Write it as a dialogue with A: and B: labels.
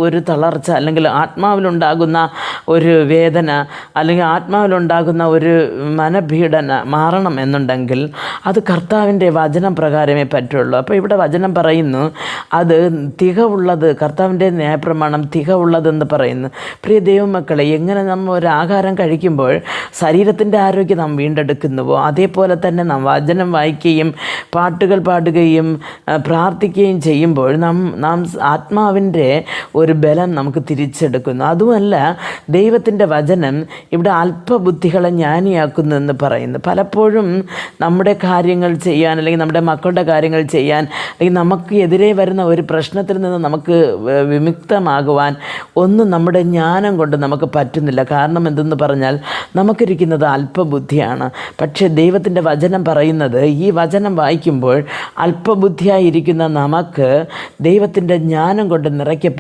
A: ഒരു തളർച്ച, അല്ലെങ്കിൽ ആത്മാവിലുണ്ടാകുന്ന ഒരു വേദന, അല്ലെങ്കിൽ ആത്മാവിലുണ്ടാകുന്ന ഒരു മനപീഡന മാറണം എന്നുണ്ടെങ്കിൽ അത് കർത്താവിൻ്റെ വചനം പ്രകാരമേ പറ്റുള്ളൂ. അപ്പോൾ ഇവിടെ വചനം പറയുന്നു അത് തികവുള്ളത്, കർത്താവിൻ്റെ ന്യായപ്രമാണം തികവുള്ളതെന്ന് പറയുന്നു. പ്രിയ ദൈവമക്കളെ, എങ്ങനെ നമ്മൾ ഒരു ആഹാരം കഴിക്കുമ്പോൾ ശരീരത്തിൻ്റെ ആരോഗ്യം നാം വീണ്ടെടുക്കുന്നുവോ, അതേപോലെ തന്നെ നാം വചനം വായിക്കുകയും പാട്ടുകൾ പാടുകയും പ്രാർത്ഥിക്കുകയും ചെയ്യുമ്പോൾ നാം ആത്മാവിൻ്റെ ഒരു ബലം നമുക്ക് തിരിച്ചെടുക്കുന്നു. അതുമല്ല, ദൈവത്തിൻ്റെ വചനം ഇവിടെ അല്പബുദ്ധികളെ ജ്ഞാനിയാക്കുന്നു എന്ന് പറയുന്നു. പലപ്പോഴും നമ്മുടെ കാര്യങ്ങൾ ചെയ്യാൻ, അല്ലെങ്കിൽ നമ്മുടെ മക്കളുടെ കാര്യങ്ങൾ ചെയ്യാൻ, അല്ലെങ്കിൽ നമുക്ക് എതിരെ വരുന്ന ഒരു പ്രശ്നത്തിൽ നിന്ന് നമുക്ക് വിമുക്തമാകുവാൻ ഒന്നും നമ്മുടെ ജ്ഞാനം കൊണ്ട് നമുക്ക് പറ്റുന്നില്ല. കാരണം എന്തെന്ന് പറഞ്ഞാൽ നമുക്കിരിക്കുന്നത് അല്പബുദ്ധിയാണ്. പക്ഷേ ദൈവത്തിൻ്റെ വചനം പറയുന്നത്, ഈ വചനം വായിക്കുമ്പോൾ അല്പബുദ്ധിയായിരിക്കുന്ന നമുക്ക് ദൈവത്തിൻ്റെ ജ്ഞാനം കൊണ്ട് നിറയ്ക്കപ്പെടും.